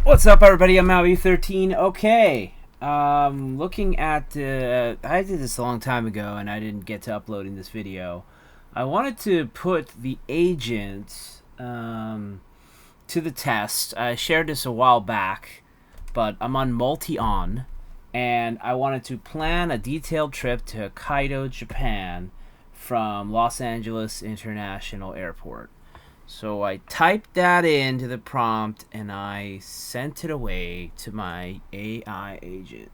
What's up, everybody? I'm Maui13. Okay, looking at I did this a long time ago, and I didn't get to uploading this video. I wanted to put the agent to the test. I shared this a while back, but I'm on MultiOn, and I wanted to plan a detailed trip to Hokkaido, Japan, from Los Angeles International Airport. So I typed that into the prompt and I sent it away to my AI agent.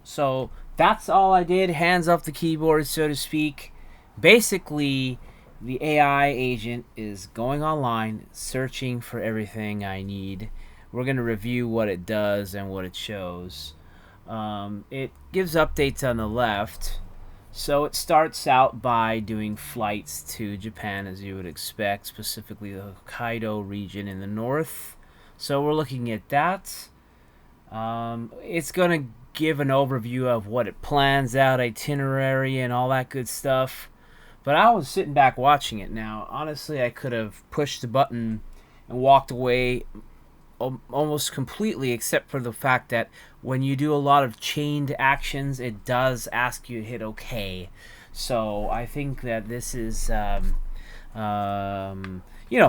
So that's all I did, hands off the keyboard, so to speak. Basically, the AI agent is going online, searching for everything I need. We're going to review what it does and what it shows. It gives updates on the left. So it starts out by doing flights to Japan, as you would expect, specifically the Hokkaido region in the north. So we're looking at that. It's going to give an overview of what it plans out, itinerary, and all that good stuff. But I was sitting back watching it now. Honestly, I could have pushed the button and walked away almost completely, except for the fact that when you do a lot of chained actions, it does ask you to hit OK. So I think that this is, some kind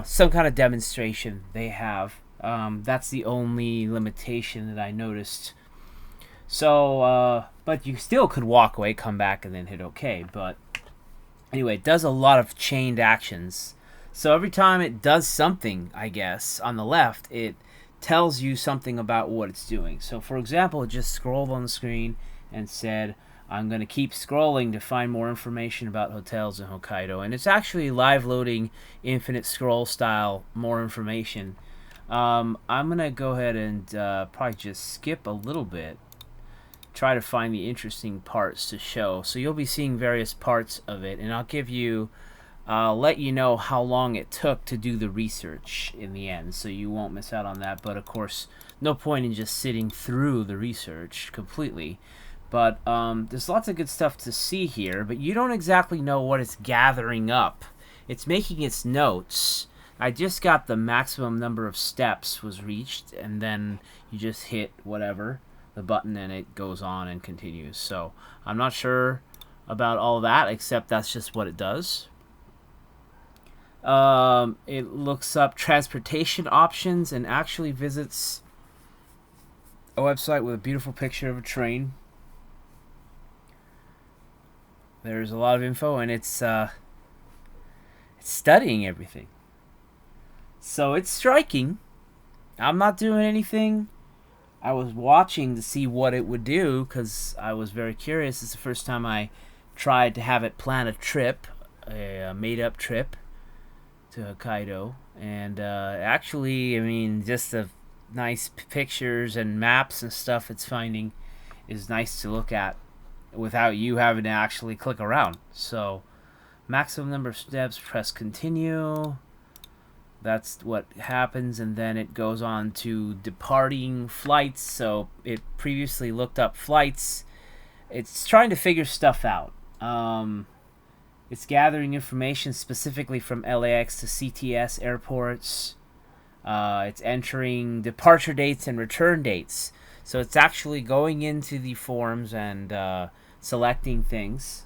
of demonstration they have. That's the only limitation that I noticed. So, but you still could walk away, come back, and then hit OK. But anyway, it does a lot of chained actions. So every time it does something, I guess, on the left, it tells you something about what it's doing. So for example, it just scrolled on the screen and said, I'm going to keep scrolling to find more information about hotels in Hokkaido. And it's actually live loading infinite scroll style more information. I'm going to go ahead and probably just skip a little bit, try to find the interesting parts to show. So you'll be seeing various parts of it, and I'll let you know how long it took to do the research in the end, so you won't miss out on that. But of course, no point in just sitting through the research completely. But there's lots of good stuff to see here, but you don't exactly know what it's gathering up. It's making its notes. I just got the maximum number of steps was reached, and then you just hit whatever, the button, and it goes on and continues. So I'm not sure about all that, except that's just what it does. It looks up transportation options and actually visits a website with a beautiful picture of a train. There's a lot of info, and it's studying everything. So it's striking. I'm not doing anything. I was watching to see what it would do because I was very curious. It's the first time I tried to have it plan a trip, a made-up trip to Hokkaido, and actually, I mean, just the nice pictures and maps and stuff it's finding is nice to look at without you having to actually click around. So maximum number of steps, press continue. That's what happens, and then it goes on to departing flights. So it previously looked up flights. It's trying to figure stuff out. It's gathering information specifically from LAX to CTS airports. It's entering departure dates and return dates. So it's actually going into the forms and selecting things,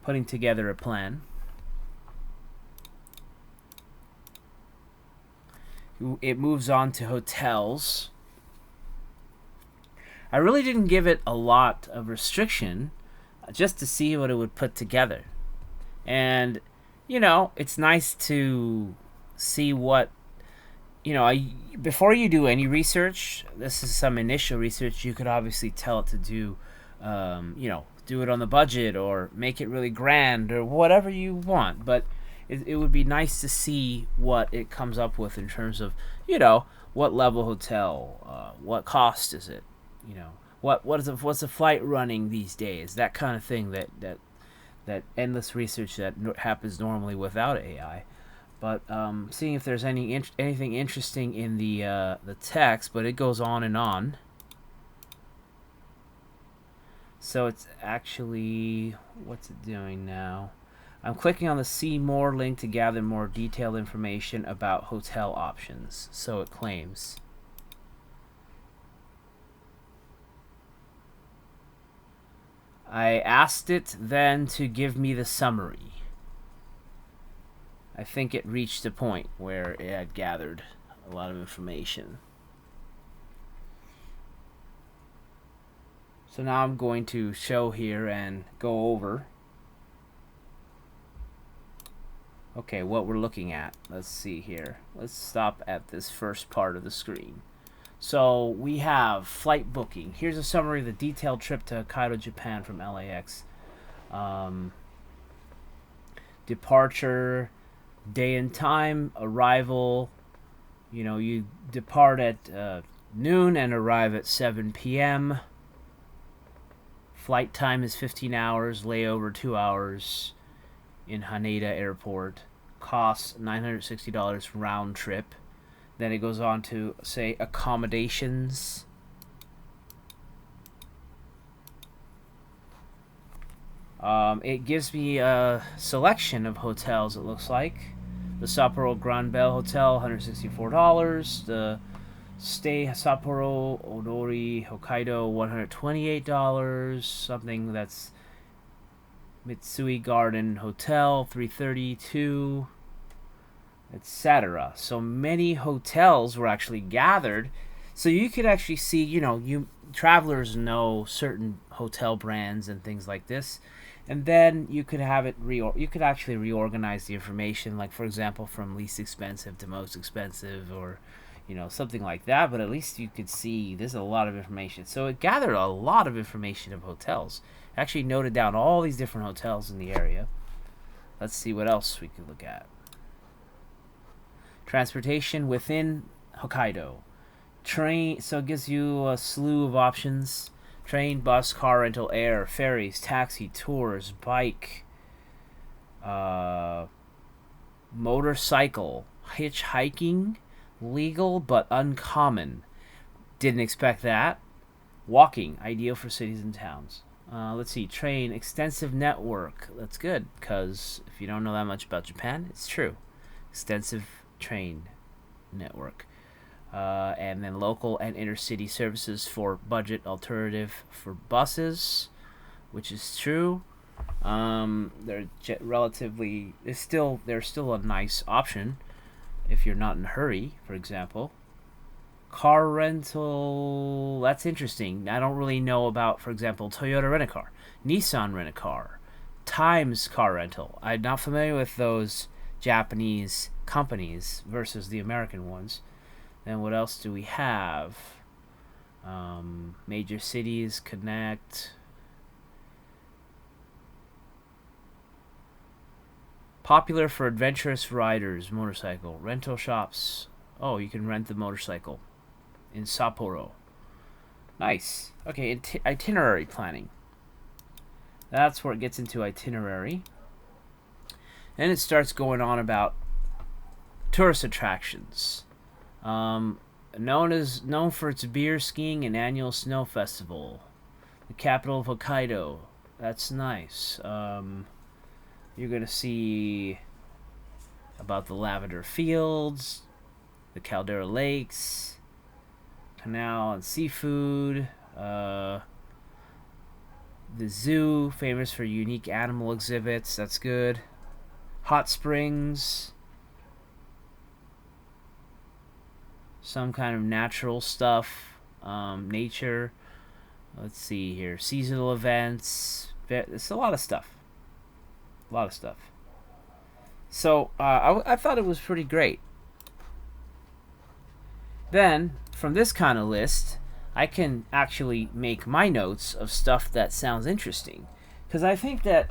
putting together a plan. It moves on to hotels. I really didn't give it a lot of restriction, just to see what it would put together. And, it's nice to see what, before you do any research, this is some initial research, you could obviously tell it to do, do it on the budget or make it really grand or whatever you want. But it would be nice to see what it comes up with in terms of, what level hotel, what cost is it, what's the flight running these days, that kind of thing, that endless research that happens normally without AI. But seeing if there's anything interesting in the text, but it goes on and on. So it's actually, what's it doing now? I'm clicking on the See More link to gather more detailed information about hotel options, so it claims. I asked it then to give me the summary. I think it reached a point where it had gathered a lot of information. So now I'm going to show here and go over. Okay, what we're looking at. Let's see here. Let's stop at this first part of the screen. So we have flight booking. Here's a summary of the detailed trip to Hokkaido, Japan from LAX. Departure, day and time, arrival. You know, you depart at noon and arrive at 7 p.m. Flight time is 15 hours, layover 2 hours in Haneda Airport. Costs $960 round trip. Then it goes on to say accommodations. It gives me a selection of hotels, it looks like. The Sapporo Grand Bell Hotel, $164. The Stay Sapporo Odori Hokkaido, $128. Something that's Mitsui Garden Hotel, $332, etc. So many hotels were actually gathered, so you could actually see, you know, travelers know certain hotel brands and things like this, and then you could have it you could actually reorganize the information, like for example from least expensive to most expensive, or you know, something like that. But at least you could see there's a lot of information. So it gathered a lot of information of hotels. It actually noted down all these different hotels in the area. Let's see what else we could look at. Transportation within Hokkaido. Train, so it gives you a slew of options. Train, bus, car rental, air, ferries, taxi, tours, bike, motorcycle, hitchhiking, legal but uncommon. Didn't expect that. Walking, ideal for cities and towns. Let's see, train, extensive network. That's good, because if you don't know that much about Japan, it's true. Extensive train network. And then local and intercity services for budget alternative for buses, which is true. They're relatively, they're still a nice option if you're not in a hurry, for example. Car rental, that's interesting. I don't really know about, for example, Toyota Rent-A-Car, Nissan Rent-A-Car, Times Car Rental. I'm not familiar with those Japanese companies versus the American ones. Then what else do we have? Major cities, Connect. Popular for adventurous riders, motorcycle. Rental shops. Oh, you can rent the motorcycle in Sapporo. Nice. Okay, itinerary planning. That's where it gets into itinerary. And it starts going on about tourist attractions. Known for its beer skiing and annual snow festival. The capital of Hokkaido. That's nice. You're going to see about the lavender fields, the caldera lakes, canal and seafood, the zoo, famous for unique animal exhibits. That's good. Hot springs, some kind of natural stuff, nature. Let's see here, seasonal events. It's a lot of stuff. A lot of stuff. So I thought it was pretty great. Then from this kind of list, I can actually make my notes of stuff that sounds interesting, because I think that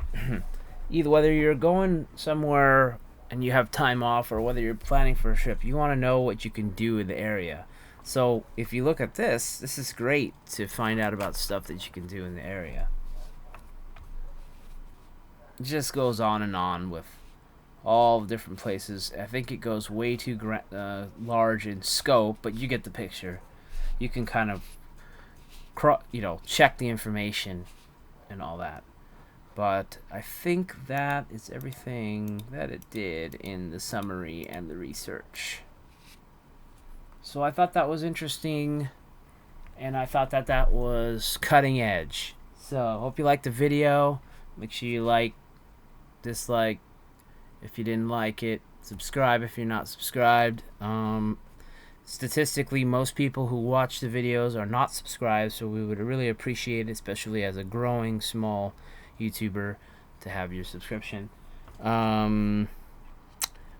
either whether you're going somewhere and you have time off, or whether you're planning for a trip, you want to know what you can do in the area. So if you look at this is great to find out about stuff that you can do in the area. It just goes on and on with all the different places. I think it goes way too large in scope, but you get the picture. You can kind of check the information and all that. But I think that is everything that it did in the summary and the research. So I thought that was interesting, and I thought that that was cutting edge. So hope you liked the video. Make sure you like, dislike if you didn't like it, subscribe if you're not subscribed. Statistically, most people who watch the videos are not subscribed, so we would really appreciate it, especially as a growing small YouTuber, to have your subscription.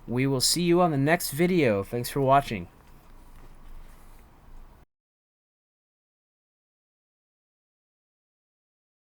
We will see you on the next video. Thanks for watching.